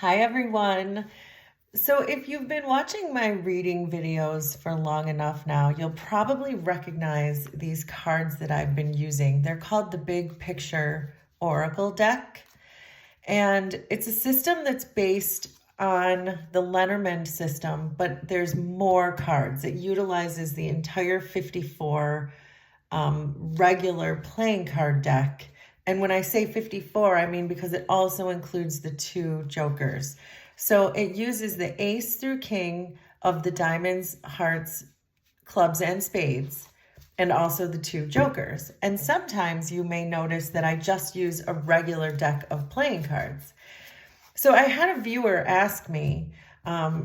Hi everyone. So if you've been watching my reading videos for long enough now, you'll probably recognize these cards that I've been using. They're called the Big Picture Oracle deck. And it's a system that's based on the Lenormand system, but there's more cards. It utilizes the entire 54 regular playing card deck. And when I say 54, I mean because it also includes the two jokers. So it uses the ace through king of the diamonds, hearts, clubs, and spades, and also the two jokers. And sometimes you may notice that I just use a regular deck of playing cards. So I had a viewer ask me,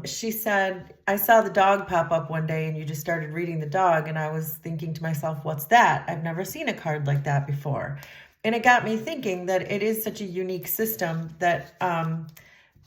she said, I saw the dog pop up one day and you just started reading the dog. And I was thinking to myself, what's that? I've never seen a card like that before. And it got me thinking that it is such a unique system that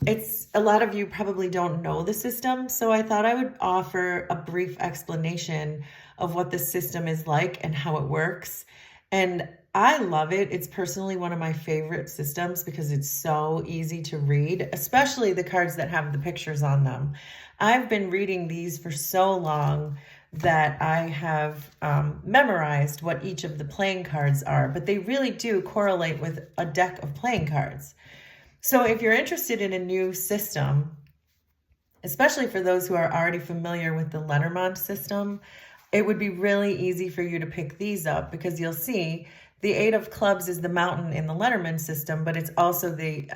it's a lot of you probably don't know the system. So I thought I would offer a brief explanation of what the system is like and how it works. And I love it. It's personally one of my favorite systems because it's so easy to read, especially the cards that have the pictures on them. I've been reading these for so long that I have memorized what each of the playing cards are, but they really do correlate with a deck of playing cards. So if you're interested in a new system, especially for those who are already familiar with the Lenormand system, it would be really easy for you to pick these up because you'll see the Eight of Clubs is the mountain in the Lenormand system, but it's also the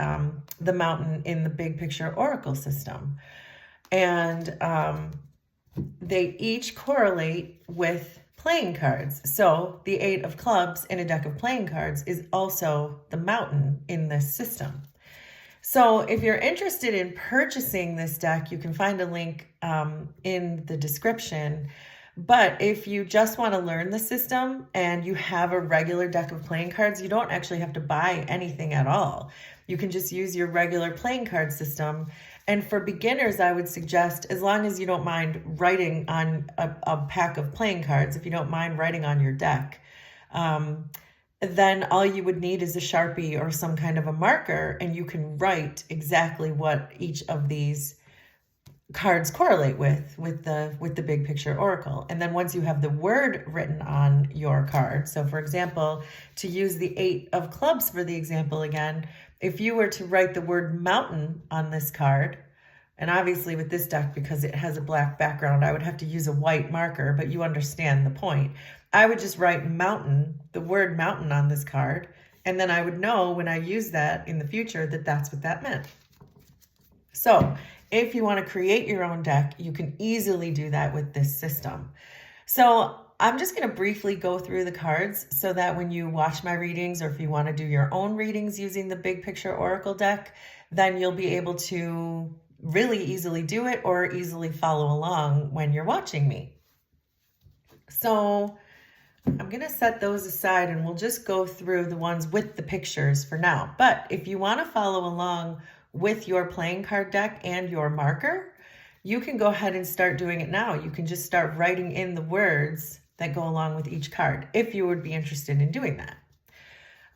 mountain in the Big Picture Oracle system. And they each correlate with playing cards. So the Eight of Clubs in a deck of playing cards is also the mountain in this system. So if you're interested in purchasing this deck, you can find a link in the description. But if you just want to learn the system and you have a regular deck of playing cards, you don't actually have to buy anything at all. You can just use your regular playing card system. And for beginners, I would suggest, as long as you don't mind writing on a pack of playing cards, if you don't mind writing on your deck, then all you would need is a Sharpie or some kind of a marker, and you can write exactly what each of these cards correlate with the Big Picture Oracle. And then once you have the word written on your card, so for example, to use the Eight of Clubs for the example again, if you were to write the word mountain on this card, and obviously with this deck, because it has a black background, I would have to use a white marker, but you understand the point. I would just write mountain, the word mountain on this card, and then I would know when I use that in the future that that's what that meant. So if you want to create your own deck, you can easily do that with this system. So I'm just going to briefly go through the cards so that when you watch my readings, or if you want to do your own readings using the Big Picture Oracle deck, then you'll be able to really easily do it or easily follow along when you're watching me. So I'm going to set those aside and we'll just go through the ones with the pictures for now. But if you want to follow along with your playing card deck and your marker, you can go ahead and start doing it now. You can just start writing in the words that go along with each card if you would be interested in doing that.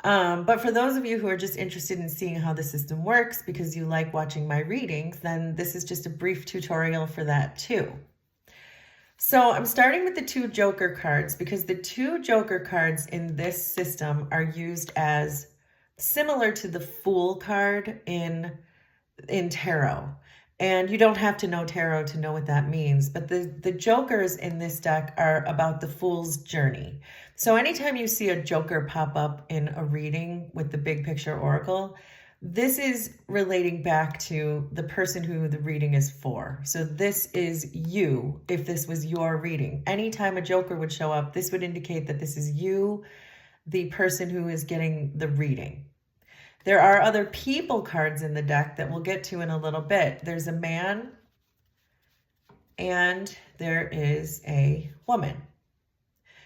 But for those of you who are just interested in seeing how the system works because you like watching my readings, then this is just a brief tutorial for that too. So I'm starting with the two Joker cards because the two Joker cards in this system are used as similar to the Fool card in tarot. And you don't have to know tarot to know what that means, but the jokers in this deck are about the Fool's journey. So anytime you see a joker pop up in a reading with the Big Picture Oracle, this is relating back to the person who the reading is for. So this is you, if this was your reading. Anytime a joker would show up, this would indicate that this is you, the person who is getting the reading. There are other people cards in the deck that we'll get to in a little bit. There's a man and there is a woman.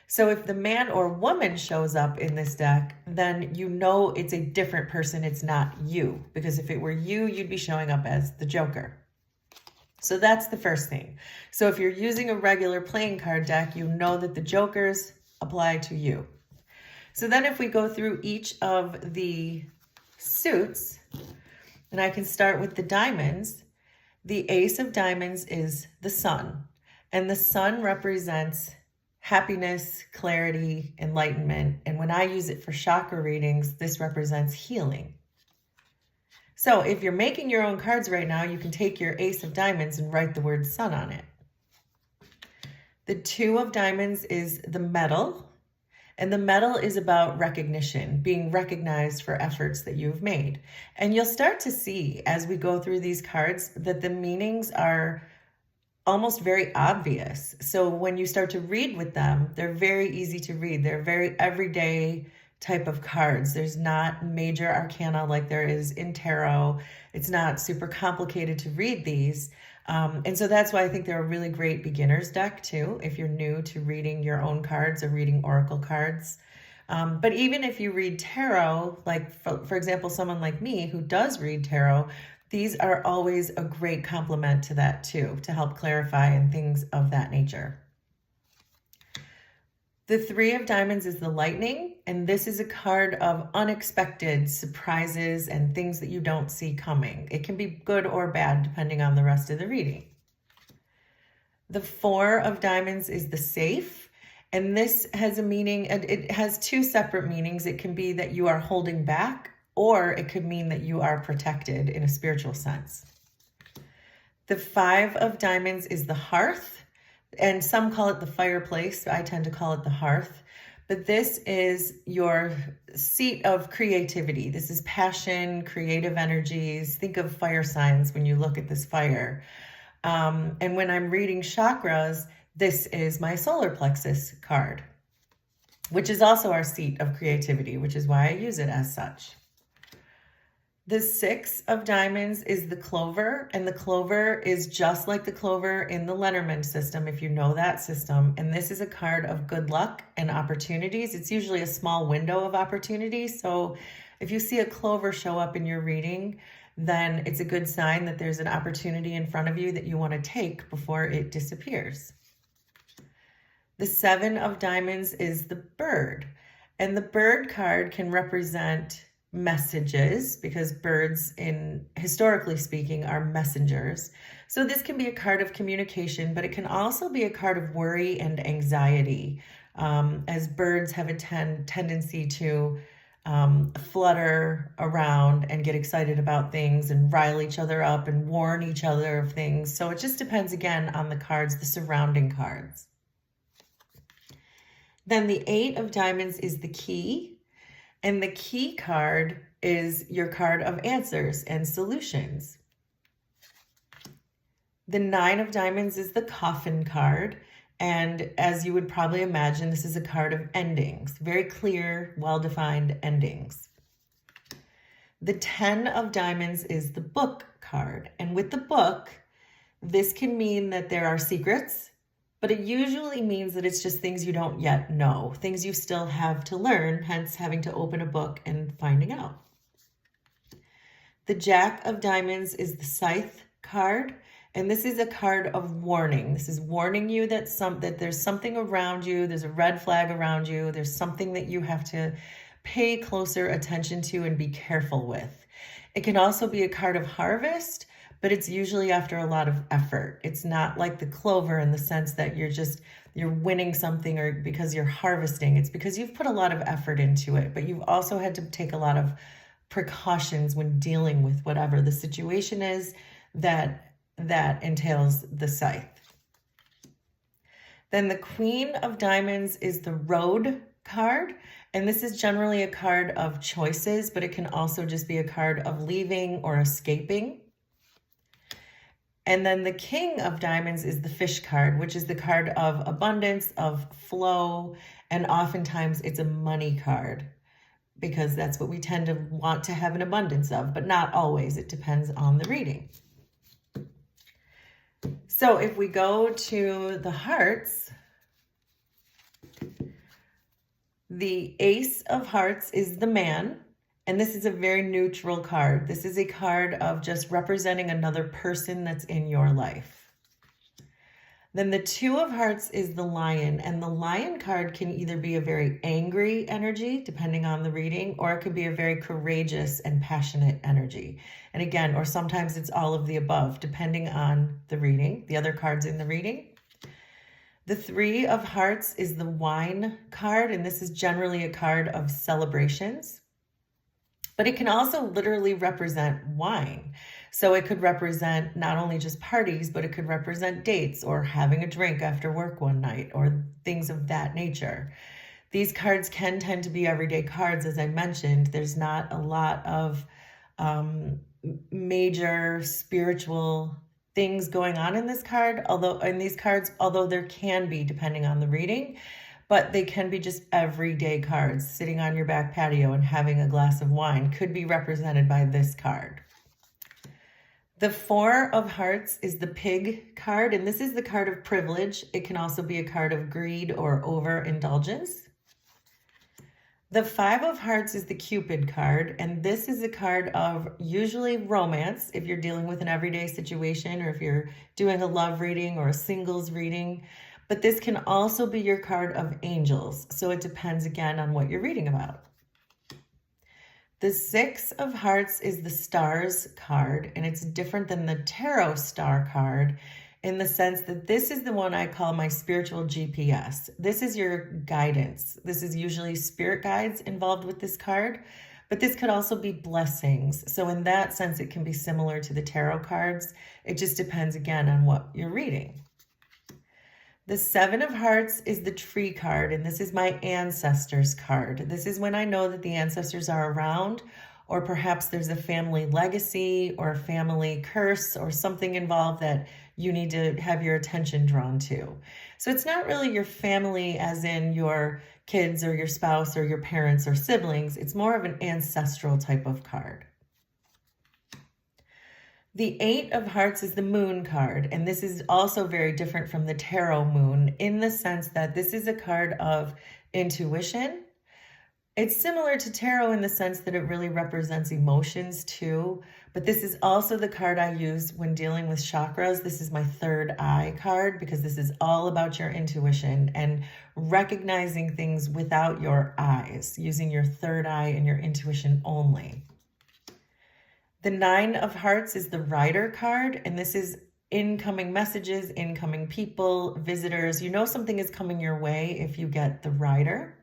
So if the man or woman shows up in this deck, then you know it's a different person. It's not you, because if it were you, you'd be showing up as the Joker. So that's the first thing. So if you're using a regular playing card deck, you know that the jokers apply to you. So then if we go through each of the suits, And I can start with the diamonds. The Ace of Diamonds is the sun, and the sun represents happiness, clarity, enlightenment. And when I use it for chakra readings, this represents healing. So if you're making your own cards right now, you can take your Ace of Diamonds and write the word sun on it. The Two of Diamonds is the medal, and the medal is about recognition, being recognized for efforts that you've made. And you'll start to see as we go through these cards that the meanings are almost very obvious. So when you start to read with them, they're very easy to read. They're very everyday type of cards. There's not major arcana like there is in tarot. It's not super complicated to read these. And so that's why I think they're a really great beginner's deck too, if you're new to reading your own cards or reading oracle cards. But even if you read tarot, like for example, someone like me who does read tarot, these are always a great complement to that too, to help clarify and things of that nature. The Three of Diamonds is the lightning, and this is a card of unexpected surprises and things that you don't see coming. It can be good or bad depending on the rest of the reading. The Four of Diamonds is the safe, and this has a meaning, and it has two separate meanings. It can be that you are holding back, or it could mean that you are protected in a spiritual sense. The Five of Diamonds is the hearth, and some call it the fireplace. I tend to call it the hearth. But this is your seat of creativity. This is passion, creative energies. Think of fire signs when you look at this fire. And when I'm reading chakras, this is my solar plexus card, which is also our seat of creativity, which is why I use it as such. The Six of Diamonds is the clover, and the clover is just like the clover in the Lenormand system, if you know that system. And this is a card of good luck and opportunities. It's usually a small window of opportunity. So if you see a clover show up in your reading, then it's a good sign that there's an opportunity in front of you that you want to take before it disappears. The Seven of Diamonds is the bird, and the bird card can represent messages, because birds, in historically speaking, are messengers. So this can be a card of communication, but it can also be a card of worry and anxiety, as birds have a tendency to flutter around and get excited about things and rile each other up and warn each other of things. So it just depends again on the cards, the surrounding cards. Then the Eight of Diamonds is the key. And the key card is your card of answers and solutions. The Nine of Diamonds is the coffin card. And as you would probably imagine, this is a card of endings, very clear, well-defined endings. The 10 of Diamonds is the book card. And with the book, this can mean that there are secrets, but it usually means that it's just things you don't yet know, things you still have to learn, hence having to open a book and finding out. The Jack of Diamonds is the scythe card, and this is a card of warning. This is warning you that there's something around you, there's a red flag around you, there's something that you have to pay closer attention to and be careful with. It can also be a card of harvest, but it's usually after a lot of effort. It's not like the clover in the sense that you're winning something or because you're harvesting. It's because you've put a lot of effort into it, but you've also had to take a lot of precautions when dealing with whatever the situation is that entails the scythe. Then the Queen of Diamonds is the road card. And this is generally a card of choices, but it can also just be a card of leaving or escaping. And then the King of Diamonds is the fish card, which is the card of abundance, of flow, and oftentimes it's a money card because that's what we tend to want to have an abundance of, but not always. It depends on the reading. So if we go to the hearts, the Ace of Hearts is the man. And this is a very neutral card. This is a card of just representing another person that's in your life. Then the Two of Hearts is the Lion, and the Lion card can either be a very angry energy, depending on the reading, or it could be a very courageous and passionate energy. And again, or sometimes it's all of the above, depending on the reading, the other cards in the reading. The Three of Hearts is the Wine card, and this is generally a card of celebrations. But it can also literally represent wine. So it could represent not only just parties, but it could represent dates or having a drink after work one night or things of that nature. These cards can tend to be everyday cards, as I mentioned. There's not a lot of major spiritual things going on in this card, although there can be, depending on the reading, but they can be just everyday cards. Sitting on your back patio and having a glass of wine could be represented by this card. The Four of Hearts is the Pig card, and this is the card of privilege. It can also be a card of greed or overindulgence. The Five of Hearts is the Cupid card, and this is a card of usually romance if you're dealing with an everyday situation or if you're doing a love reading or a singles reading. But this can also be your card of angels, so it depends again on what you're reading about. The Six of Hearts is the Stars card, and it's different than the Tarot Star card in the sense that this is the one I call my spiritual GPS. This is your guidance. This is usually spirit guides involved with this card, but this could also be blessings. So in that sense, it can be similar to the tarot cards. It just depends again on what you're reading. The Seven of Hearts is the Tree card, and this is my ancestors card. This is when I know that the ancestors are around, or perhaps there's a family legacy or a family curse or something involved that you need to have your attention drawn to. So it's not really your family as in your kids or your spouse or your parents or siblings. It's more of an ancestral type of card. The Eight of Hearts is the Moon card, and this is also very different from the Tarot Moon in the sense that this is a card of intuition. It's similar to Tarot in the sense that it really represents emotions too, but this is also the card I use when dealing with chakras. This is my third eye card because this is all about your intuition and recognizing things without your eyes, using your third eye and your intuition only. The Nine of Hearts is the Rider card, and this is incoming messages, incoming people, visitors. You know something is coming your way if you get the Rider.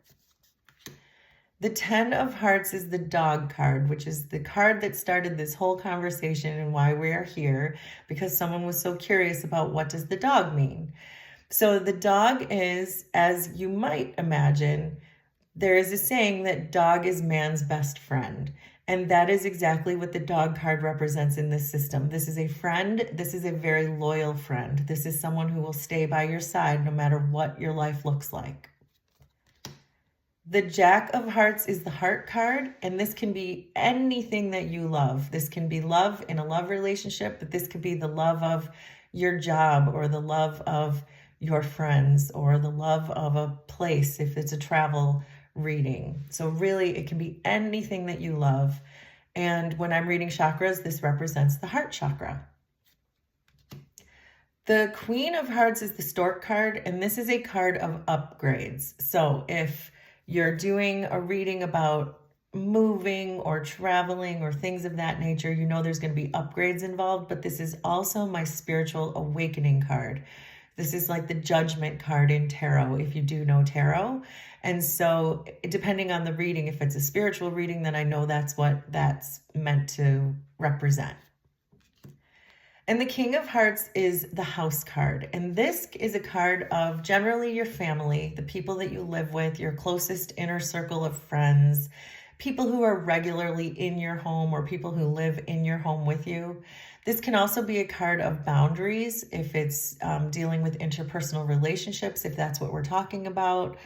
The 10 of Hearts is the Dog card, which is the card that started this whole conversation and why we are here, because someone was so curious about what does the dog mean. So the dog is, as you might imagine, there is a saying that dog is man's best friend. And that is exactly what the dog card represents in this system. This is a friend. This is a very loyal friend. This is someone who will stay by your side no matter what your life looks like. The Jack of Hearts is the Heart card, and this can be anything that you love. This can be love in a love relationship, but this could be the love of your job or the love of your friends or the love of a place if it's a travel reading. So really, it can be anything that you love. And when I'm reading chakras, this represents the heart chakra. The Queen of Hearts is the Stork card, and this is a card of upgrades. So if you're doing a reading about moving or traveling or things of that nature, you know there's going to be upgrades involved, but this is also my spiritual awakening card. This is like the Judgment card in tarot, if you do know tarot. And so depending on the reading, if it's a spiritual reading, then I know that's what that's meant to represent. And the King of Hearts is the House card. And this is a card of generally your family, the people that you live with, your closest inner circle of friends, people who are regularly in your home or people who live in your home with you. This can also be a card of boundaries if it's dealing with interpersonal relationships, if that's what we're talking about.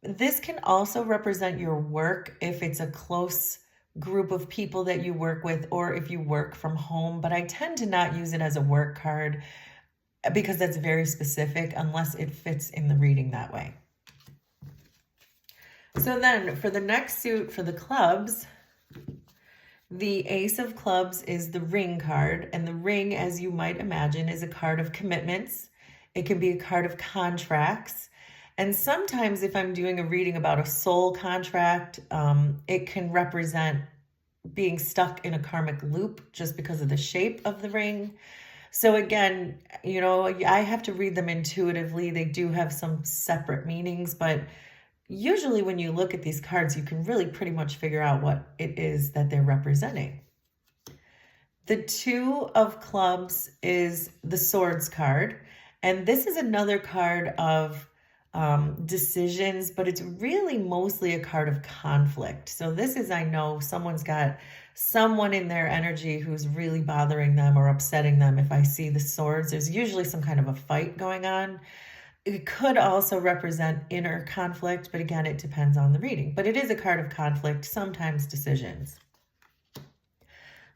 This can also represent your work if it's a close group of people that you work with or if you work from home, but I tend to not use it as a work card because that's very specific unless it fits in the reading that way. So then for the next suit for the clubs, The Ace of Clubs is the ring card, and the ring, as you might imagine, is a card of commitments. It can be a card of contracts. And sometimes if I'm doing a reading about a soul contract, it can represent being stuck in a karmic loop just because of the shape of the ring. So again, I have to read them intuitively. They do have some separate meanings, but usually when you look at these cards, you can really pretty much figure out what it is that they're representing. The Two of Clubs is the Swords card, and this is another card of decisions, but it's really mostly a card of conflict. So this is, I know someone's got someone in their energy who's really bothering them or upsetting them. If I see the swords, there's usually some kind of a fight going on. It could also represent inner conflict, but again, it depends on the reading. But it is a card of conflict, sometimes decisions.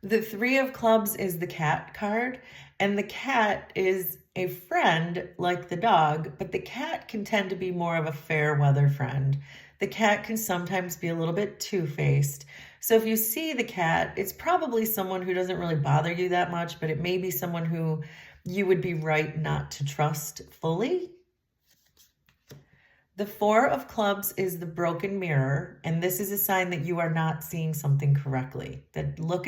The Three of Clubs is the cat card, and the cat is a friend like the dog, but the cat can tend to be more of a fair weather friend. The cat can sometimes be a little bit two-faced. So if you see the cat, it's probably someone who doesn't really bother you that much, but it may be someone who you would be right not to trust fully. The Four of Clubs is the broken mirror, and this is a sign that you are not seeing something correctly. That look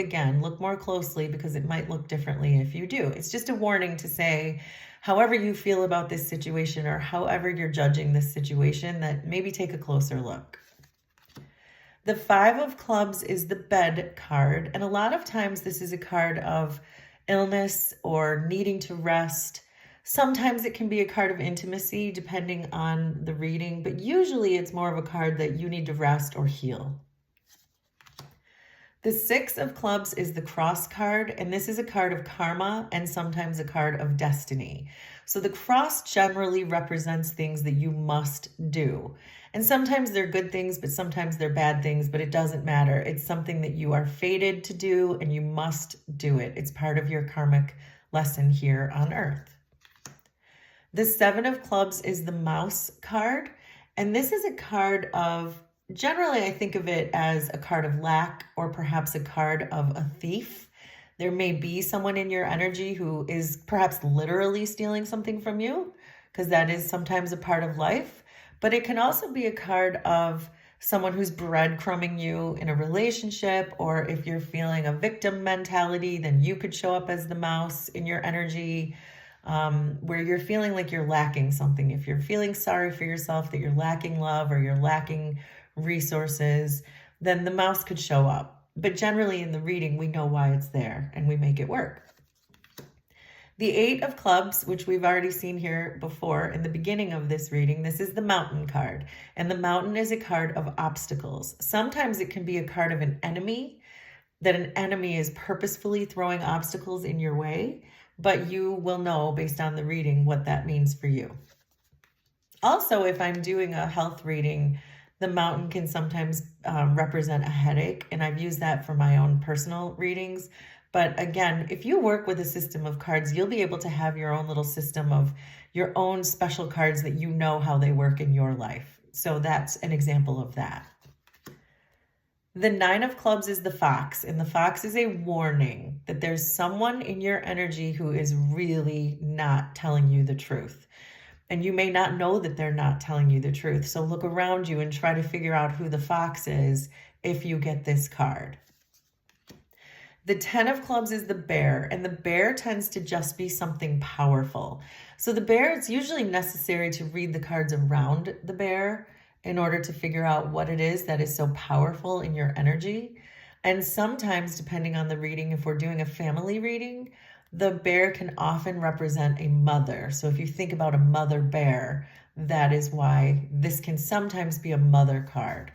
more closely, because it might look differently if you do. It's just a warning to say, however you feel about this situation or however you're judging this situation, that maybe take a closer look. The Five of Clubs is the bed card, and a lot of times this is a card of illness or needing to rest. Sometimes it can be a card of intimacy depending on the reading, but usually it's more of a card that you need to rest or heal. The Six of Clubs is the cross card, and this is a card of karma and sometimes a card of destiny. So the cross generally represents things that you must do. And sometimes they're good things, but sometimes they're bad things, but it doesn't matter. It's something that you are fated to do and you must do it. It's part of your karmic lesson here on Earth. The Seven of Clubs is the mouse card, and this is a card of, generally I think of it as a card of lack or perhaps a card of a thief. There may be someone in your energy who is perhaps literally stealing something from you, because that is sometimes a part of life, but it can also be a card of someone who's breadcrumbing you in a relationship, or if you're feeling a victim mentality, then you could show up as the mouse in your energy. Where you're feeling like you're lacking something. If you're feeling sorry for yourself, that you're lacking love or you're lacking resources, then the mouse could show up. But generally in the reading, we know why it's there and we make it work. The Eight of Clubs, which we've already seen here before in the beginning of this reading, this is the Mountain card. And the Mountain is a card of obstacles. Sometimes it can be a card of an enemy, that an enemy is purposefully throwing obstacles in your way, but you will know based on the reading what that means for you. Also, if I'm doing a health reading, the mountain can sometimes represent a headache, and I've used that for my own personal readings. But again, if you work with a system of cards, you'll be able to have your own little system of your own special cards that you know how they work in your life. So that's an example of that. The Nine of Clubs is the fox, and the fox is a warning that there's someone in your energy who is really not telling you the truth. And you may not know that they're not telling you the truth. So look around you and try to figure out who the fox is if you get this card. The 10 of Clubs is the bear, and the bear tends to just be something powerful. So the bear, it's usually necessary to read the cards around the bear in order to figure out what it is that is so powerful in your energy. And sometimes, depending on the reading, if we're doing a family reading, the bear can often represent a mother. So if you think about a mother bear, that is why this can sometimes be a mother card.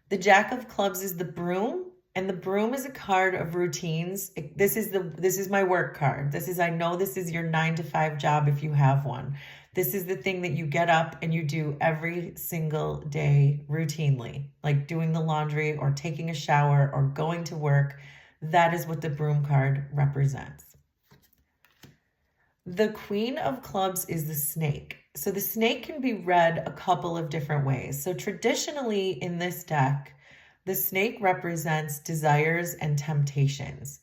The Jack of Clubs is the broom, and the broom is a card of routines. This is my work card. I know this is your 9-to-5 job if you have one. This is the thing that you get up and you do every single day routinely, like doing the laundry or taking a shower or going to work. That is what the broom card represents. The Queen of Clubs is the snake. So the snake can be read a couple of different ways. So traditionally in this deck, The snake represents desires and temptations.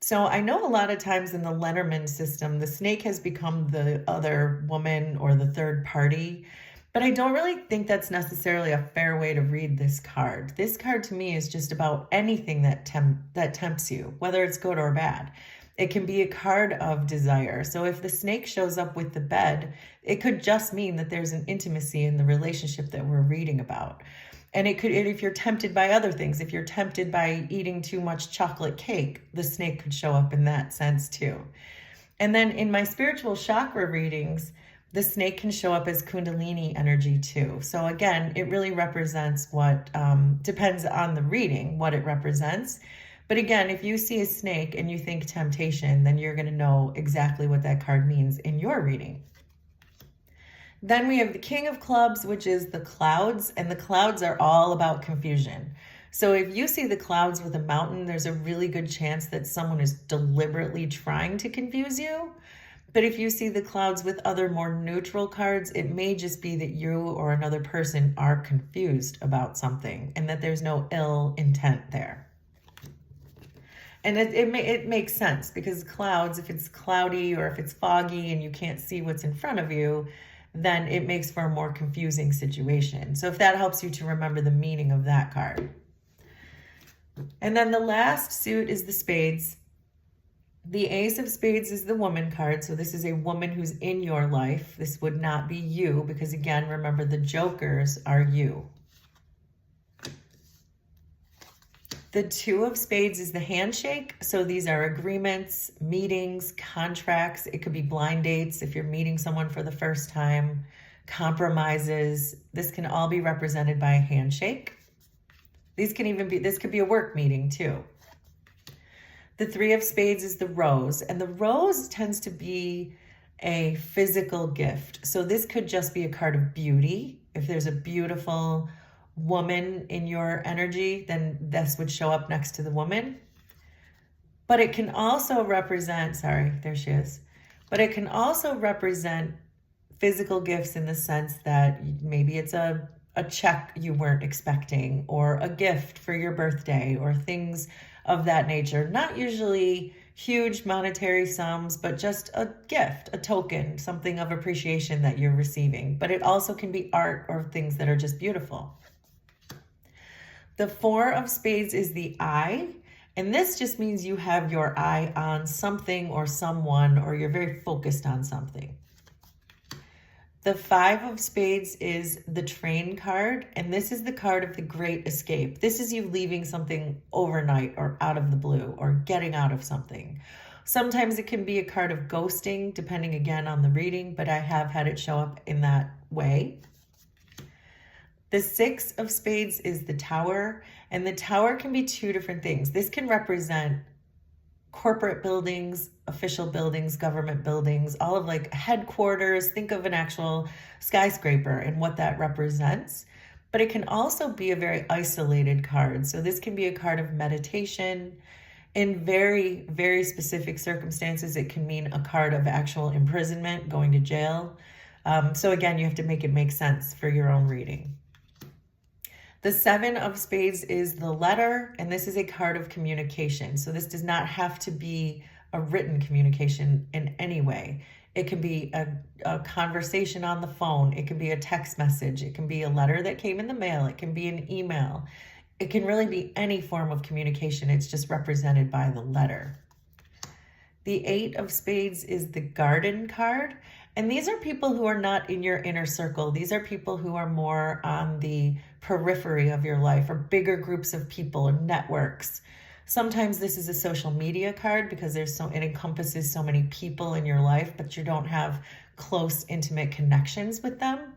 So I know a lot of times in the Lenormand system, the snake has become the other woman or the third party, but I don't really think that's necessarily a fair way to read this card. This card to me is just about anything that tempts you, whether it's good or bad. It can be a card of desire. So if the snake shows up with the bed, it could just mean that there's an intimacy in the relationship that we're reading about. And it could, if you're tempted by other things, if you're tempted by eating too much chocolate cake, the snake could show up in that sense too. And then in my spiritual chakra readings, the snake can show up as Kundalini energy too. So again, it really represents what, depends on the reading, what it represents. But again, if you see a snake and you think temptation, then you're going to know exactly what that card means in your reading. Then we have the King of Clubs, which is the clouds, and the clouds are all about confusion. So if you see the clouds with a mountain, there's a really good chance that someone is deliberately trying to confuse you. But if you see the clouds with other more neutral cards, it may just be that you or another person are confused about something and that there's no ill intent there. And it makes sense because clouds, if it's cloudy or if it's foggy and you can't see what's in front of you, then it makes for a more confusing situation. So if that helps you to remember the meaning of that card. And then the last suit is the spades. The Ace of Spades is the woman card. So this is a woman who's in your life. This would not be you because again, remember the jokers are you. The Two of Spades is the handshake. So these are agreements, meetings, contracts. It could be blind dates if you're meeting someone for the first time, compromises. This can all be represented by a handshake. This could be a work meeting too. The Three of Spades is the rose, and the rose tends to be a physical gift. So this could just be a card of beauty. If there's a beautiful woman in your energy, then this would show up next to the woman. But it can also represent, there she is. But it can also represent physical gifts in the sense that maybe it's a check you weren't expecting or a gift for your birthday or things of that nature. Not usually huge monetary sums, but just a gift, a token, something of appreciation that you're receiving. But it also can be art or things that are just beautiful. The Four of Spades is the eye, and this just means you have your eye on something or someone, or you're very focused on something. The Five of Spades is the train card, and this is the card of the great escape. This is you leaving something overnight or out of the blue or getting out of something. Sometimes it can be a card of ghosting, depending again on the reading, but I have had it show up in that way. The Six of Spades is the Tower, and the Tower can be two different things. This can represent corporate buildings, official buildings, government buildings, all of like headquarters. Think of an actual skyscraper and what that represents. But it can also be a very isolated card. So this can be a card of meditation. In very, very specific circumstances, it can mean a card of actual imprisonment, going to jail. So again, you have to make it make sense for your own reading. The Seven of Spades is the letter, and this is a card of communication. So this does not have to be a written communication in any way. It can be a conversation on the phone. It can be a text message. It can be a letter that came in the mail. It can be an email. It can really be any form of communication. It's just represented by the letter. The Eight of Spades is the garden card. And these are people who are not in your inner circle. These are people who are more on the periphery of your life or bigger groups of people or networks. Sometimes this is a social media card because it encompasses so many people in your life, but you don't have close, intimate connections with them.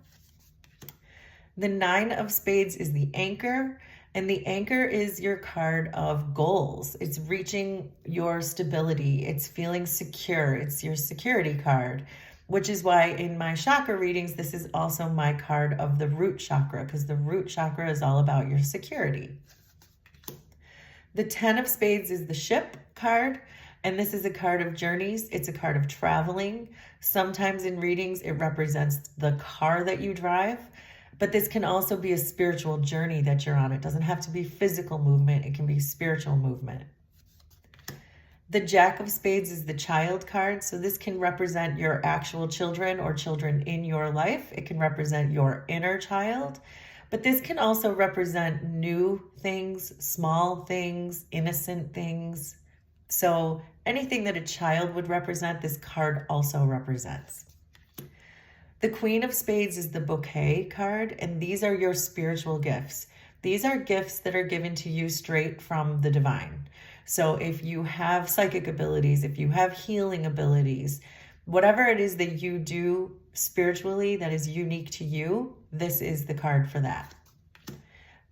The Nine of Spades is the anchor, and the anchor is your card of goals. It's reaching your stability. It's feeling secure. It's your security card, which is why in my chakra readings, this is also my card of the root chakra, because the root chakra is all about your security. The Ten of Spades is the ship card, and this is a card of journeys. It's a card of traveling. Sometimes in readings, it represents the car that you drive, But this can also be a spiritual journey that you're on. It doesn't have to be physical movement. It can be spiritual movement. The Jack of Spades is the child card. So this can represent your actual children or children in your life. It can represent your inner child. But this can also represent new things, small things, innocent things. So anything that a child would represent, this card also represents. The Queen of Spades is the bouquet card, and these are your spiritual gifts. These are gifts that are given to you straight from the divine. So if you have psychic abilities, if you have healing abilities, whatever it is that you do spiritually that is unique to you, this is the card for that.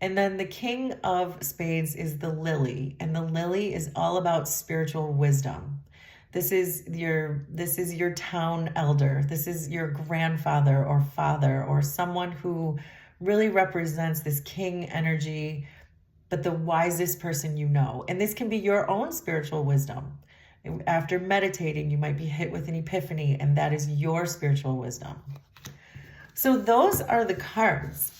And then the King of Spades is the lily, and the lily is all about spiritual wisdom. This is your town elder. This is your grandfather or father or someone who really represents this king energy, but the wisest person you know. And this can be your own spiritual wisdom. After meditating, you might be hit with an epiphany, and that is your spiritual wisdom. So those are the cards.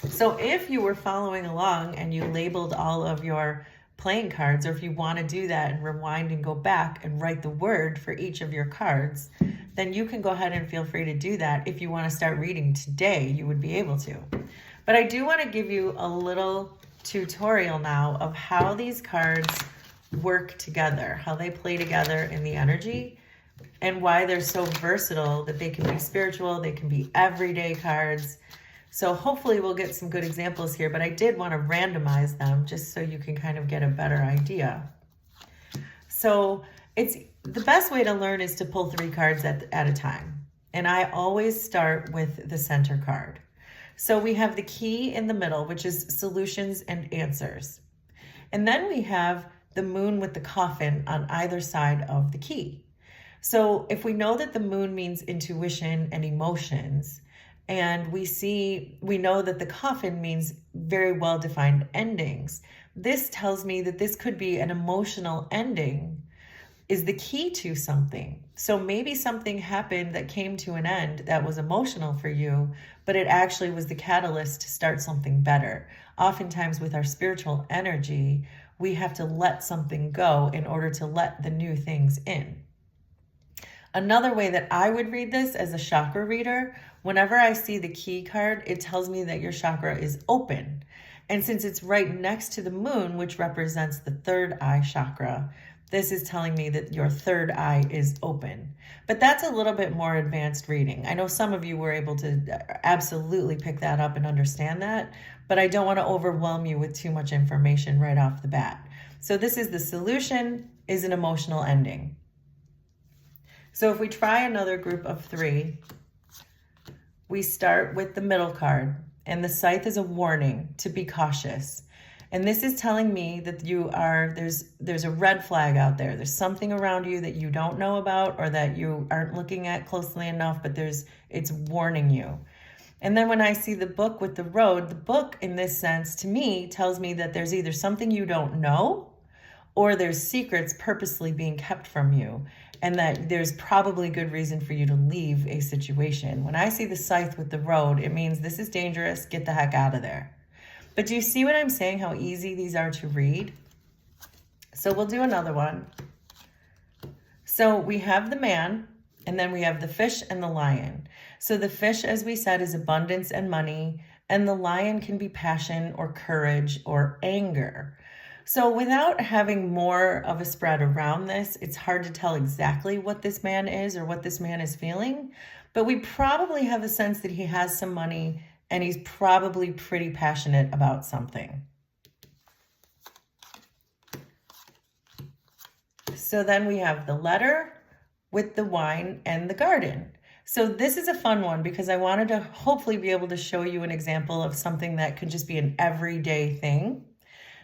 So if you were following along and you labeled all of your playing cards, or if you want to do that and rewind and go back and write the word for each of your cards, then you can go ahead and feel free to do that. If you want to start reading today, you would be able to. But I do want to give you a little tutorial now of how these cards work together, how they play together in the energy, and why they're so versatile that they can be spiritual, they can be everyday cards. So hopefully we'll get some good examples here, but I did want to randomize them just so you can kind of get a better idea. So it's the best way to learn is to pull 3 cards at a time. And I always start with the center card. So we have the key in the middle, which is solutions and answers. And then we have the moon with the coffin on either side of the key. So if we know that the moon means intuition and emotions, and we know that the coffin means very well-defined endings, this tells me that this could be an emotional ending is the key to something. So maybe something happened that came to an end that was emotional for you, but it actually was the catalyst to start something better. Oftentimes with our spiritual energy, we have to let something go in order to let the new things in. Another way that I would read this as a chakra reader, whenever I see the key card, it tells me that your chakra is open. And since it's right next to the moon, which represents the third eye chakra, this is telling me that your third eye is open. But that's a little bit more advanced reading. I know some of you were able to absolutely pick that up and understand that, but I don't want to overwhelm you with too much information right off the bat. So this is the solution is an emotional ending. So if we try another group of 3, we start with the middle card, and the scythe is a warning to be cautious. And this is telling me that there's a red flag out there. There's something around you that you don't know about or that you aren't looking at closely enough, but it's warning you. And then when I see the book with the road, the book in this sense to me tells me that there's either something you don't know or there's secrets purposely being kept from you, and that there's probably good reason for you to leave a situation. When I see the scythe with the road, it means this is dangerous, get the heck out of there. But do you see what I'm saying, how easy these are to read? So we'll do another one. So we have the man, and then we have the fish and the lion. So the fish, as we said, is abundance and money, and the lion can be passion or courage or anger. So without having more of a spread around this, it's hard to tell exactly what this man is or what this man is feeling, but we probably have a sense that he has some money and he's probably pretty passionate about something. So then we have the letter with the wine and the garden. So this is a fun one because I wanted to hopefully be able to show you an example of something that could just be an everyday thing.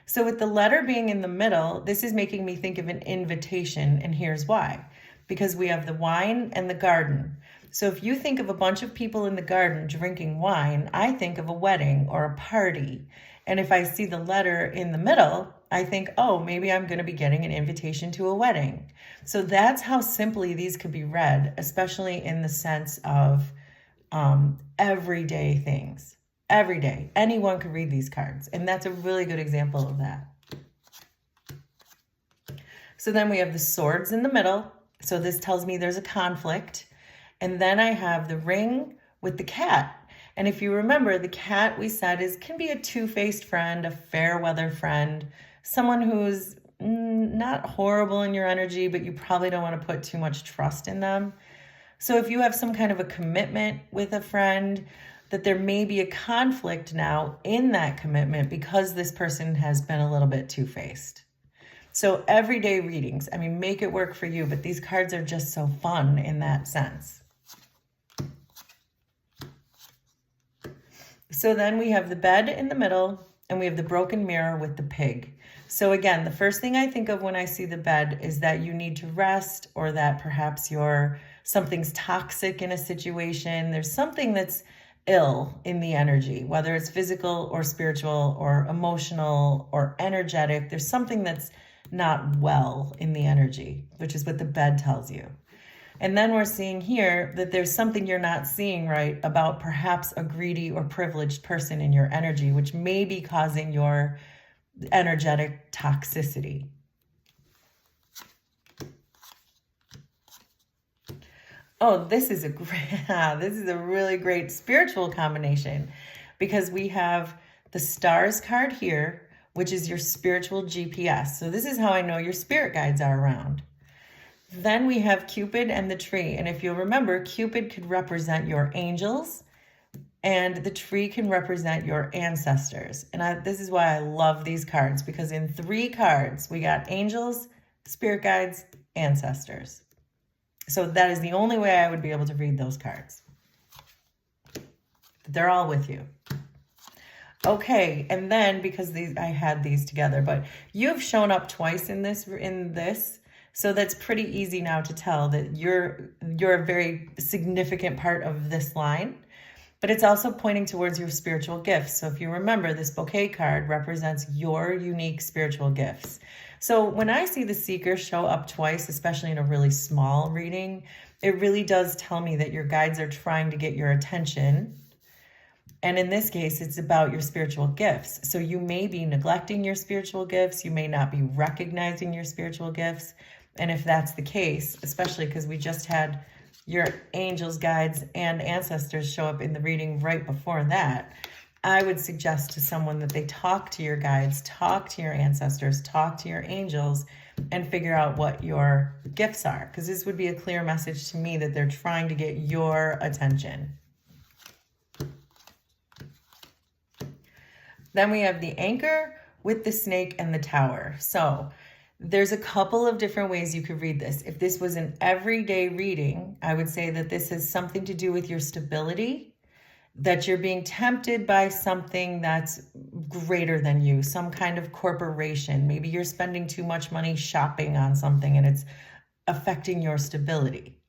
So with the letter being in the middle, this is making me think of an invitation, and here's why. Because we have the wine and the garden. So if you think of a bunch of people in the garden drinking wine, I think of a wedding or a party. And if I see the letter in the middle, I think, oh, maybe I'm going to be getting an invitation to a wedding. So that's how simply these could be read, especially in the sense of everyday things. Every day. Anyone could read these cards. And that's a really good example of that. So then we have the swords in the middle. So this tells me there's a conflict. And then I have the ring with the cat. And if you remember, the cat we said can be a two-faced friend, a fair weather friend, someone who's not horrible in your energy, but you probably don't want to put too much trust in them. So if you have some kind of a commitment with a friend, that there may be a conflict now in that commitment because this person has been a little bit two-faced. So everyday readings, I mean, make it work for you, but these cards are just so fun in that sense. So then we have the bed in the middle, and we have the broken mirror with the pig. So again, the first thing I think of when I see the bed is that you need to rest, or that perhaps something's toxic in a situation. There's something that's ill in the energy, whether it's physical or spiritual or emotional or energetic. There's something that's not well in the energy, which is what the bed tells you. And then we're seeing here that there's something you're not seeing right about perhaps a greedy or privileged person in your energy, which may be causing your energetic toxicity. Oh, this is a really great spiritual combination, because we have the stars card here, which is your spiritual GPS. So this is how I know your spirit guides are around. Then we have Cupid and the tree. And if you'll remember, Cupid could represent your angels, and the tree can represent your ancestors. And this is why I love these cards, because in 3 cards, we got angels, spirit guides, ancestors. So that is the only way I would be able to read those cards. They're all with you. Okay, and then because I had these together, but you've shown up twice in this. So that's pretty easy now to tell that you're a very significant part of this line, but it's also pointing towards your spiritual gifts. So if you remember, this bouquet card represents your unique spiritual gifts. So when I see the seeker show up twice, especially in a really small reading, it really does tell me that your guides are trying to get your attention. And in this case, it's about your spiritual gifts. So you may be neglecting your spiritual gifts. You may not be recognizing your spiritual gifts. And if that's the case, especially because we just had your angels, guides, and ancestors show up in the reading right before that, I would suggest to someone that they talk to your guides, talk to your ancestors, talk to your angels, and figure out what your gifts are. Because this would be a clear message to me that they're trying to get your attention. Then we have the anchor with the snake and the tower. So there's a couple of different ways you could read this. If this was an everyday reading, I would say that this has something to do with your stability, that you're being tempted by something that's greater than you, some kind of corporation. Maybe you're spending too much money shopping on something and it's affecting your stability.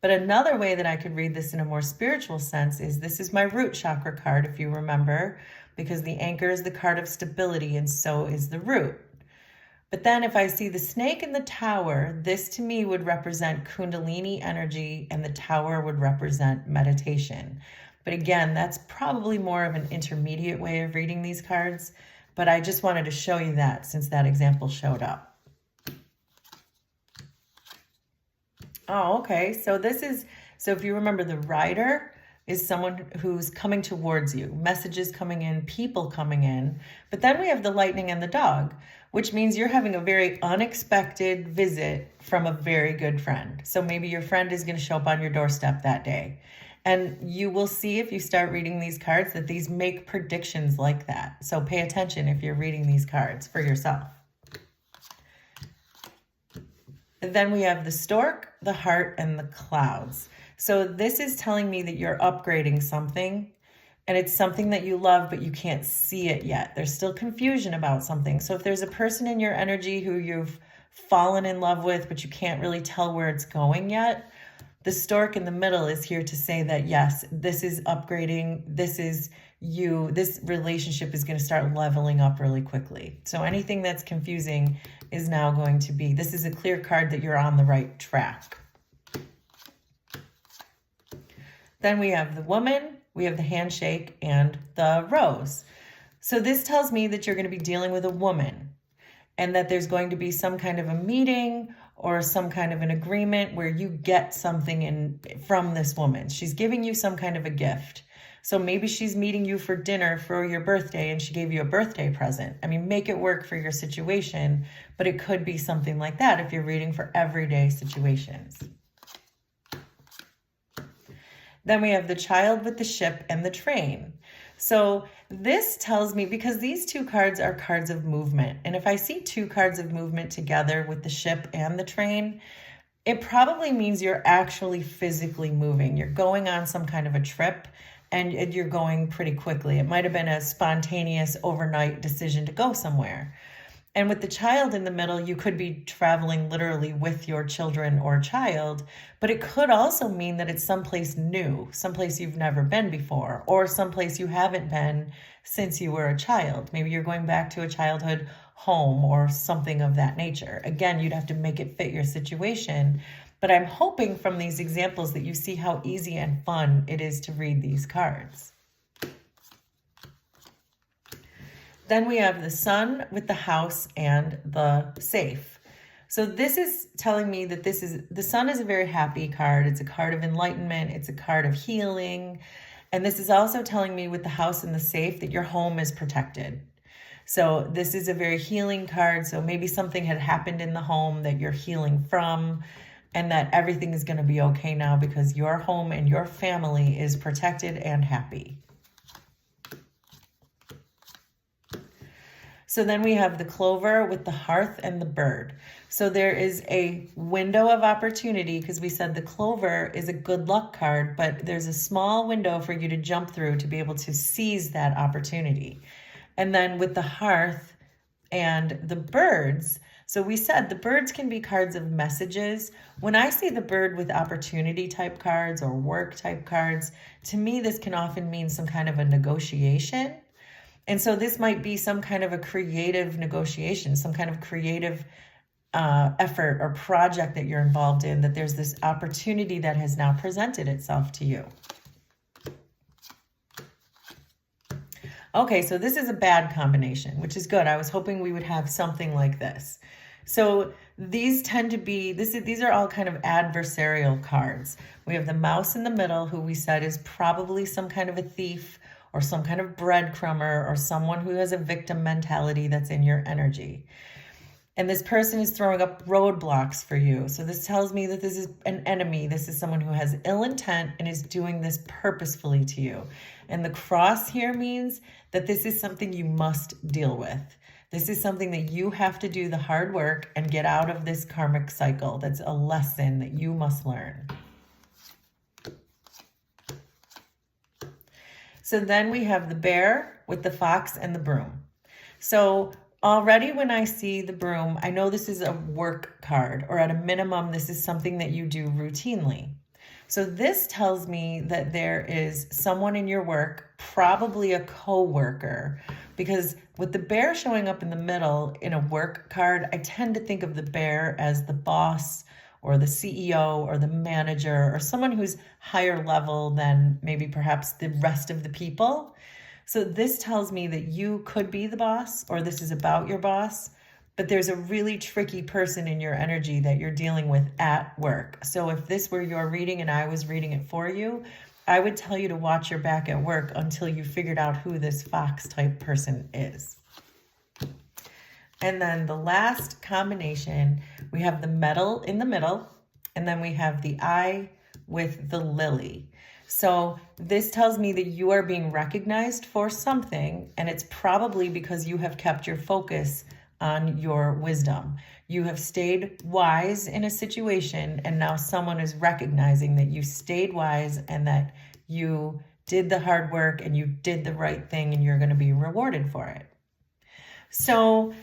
But another way that I could read this in a more spiritual sense is this is my root chakra card, if you remember, because the anchor is the card of stability and so is the root. But then if I see the snake in the tower, this to me would represent Kundalini energy, and the tower would represent meditation. But again, that's probably more of an intermediate way of reading these cards, but I just wanted to show you that since that example showed up. Oh, okay. So if you remember, the rider is someone who's coming towards you, messages coming in, people coming in. But then we have the lightning and the dog, which means you're having a very unexpected visit from a very good friend. So maybe your friend is going to show up on your doorstep that day. And you will see, if you start reading these cards, that these make predictions like that. So pay attention if you're reading these cards for yourself. And then we have the stork, the heart, and the clouds. So this is telling me that you're upgrading something, and it's something that you love, but you can't see it yet. There's still confusion about something. So if there's a person in your energy who you've fallen in love with, but you can't really tell where it's going yet, the stork in the middle is here to say that, yes, this is upgrading. This is you. This relationship is going to start leveling up really quickly. So anything that's confusing is now going to be, this is a clear card that you're on the right track. Then we have the woman, we have the handshake, and the rose. So this tells me that you're going to be dealing with a woman and that there's going to be some kind of a meeting or some kind of an agreement where you get something from this woman. She's giving you some kind of a gift. So maybe she's meeting you for dinner for your birthday and she gave you a birthday present. I mean, make it work for your situation, but it could be something like that if you're reading for everyday situations. Then we have the child with the ship and the train. So this tells me, because these two cards are cards of movement, and if I see two cards of movement together with the ship and the train, it probably means you're actually physically moving. You're going on some kind of a trip and you're going pretty quickly. It might have been a spontaneous overnight decision to go somewhere. And with the child in the middle, you could be traveling literally with your children or child, but it could also mean that it's someplace new, someplace you've never been before, or someplace you haven't been since you were a child. Maybe you're going back to a childhood home or something of that nature. Again, you'd have to make it fit your situation, but I'm hoping from these examples that you see how easy and fun it is to read these cards. Then we have the sun with the house and the safe. So this is telling me that the sun is a very happy card. It's a card of enlightenment. It's a card of healing. And this is also telling me with the house and the safe that your home is protected. So this is a very healing card. So maybe something had happened in the home that you're healing from, and that everything is going to be okay now because your home and your family is protected and happy. So then we have the clover with the hearth and the bird. So there is a window of opportunity because we said the clover is a good luck card, but there's a small window for you to jump through to be able to seize that opportunity. And then with the hearth and the birds, so we said the birds can be cards of messages. When I see the bird with opportunity type cards or work type cards, to me this can often mean some kind of a negotiation. And so this might be some kind of a creative negotiation, some kind of creative effort or project that you're involved in, that there's this opportunity that has now presented itself to you. Okay, so this is a bad combination, which is good. I was hoping we would have something like this. So these tend to be, these are all kind of adversarial cards. We have the mouse in the middle, who we said is probably some kind of a thief, or some kind of breadcrumber, or someone who has a victim mentality that's in your energy. And this person is throwing up roadblocks for you. So this tells me that this is an enemy. This is someone who has ill intent and is doing this purposefully to you. And the cross here means that this is something you must deal with. This is something that you have to do the hard work and get out of this karmic cycle. That's a lesson that you must learn. So then we have the bear with the fox and the broom. So already when I see the broom, I know this is a work card, or at a minimum, this is something that you do routinely. So this tells me that there is someone in your work, probably a co-worker, because with the bear showing up in the middle in a work card, I tend to think of the bear as the boss or the CEO or the manager or someone who's higher level than maybe perhaps the rest of the people. So this tells me that you could be the boss, or this is about your boss, but there's a really tricky person in your energy that you're dealing with at work. So if this were your reading and I was reading it for you, I would tell you to watch your back at work until you figured out who this fox type person is. And then the last combination, we have the metal in the middle, and then we have the eye with the lily. So this tells me that you are being recognized for something, and it's probably because you have kept your focus on your wisdom. You have stayed wise in a situation, and now someone is recognizing that you stayed wise and that you did the hard work and you did the right thing, and you're going to be rewarded for it. So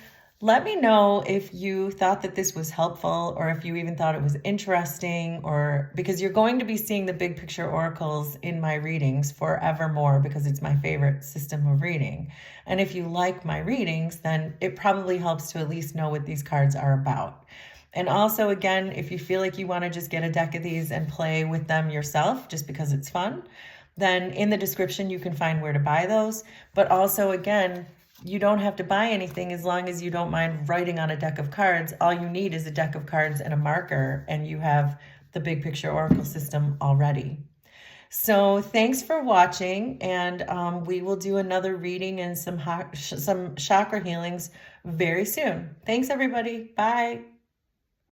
let me know if you thought that this was helpful, or if you even thought it was interesting, or because you're going to be seeing the big picture oracles in my readings forevermore, because it's my favorite system of reading. And if you like my readings, then it probably helps to at least know what these cards are about. And also, again, if you feel like you want to just get a deck of these and play with them yourself just because it's fun, then in the description you can find where to buy those. But also, again, you don't have to buy anything as long as you don't mind writing on a deck of cards. All you need is a deck of cards and a marker, and you have the Big Picture Oracle system already. So thanks for watching, and we will do another reading and some chakra healings very soon. Thanks, everybody. Bye.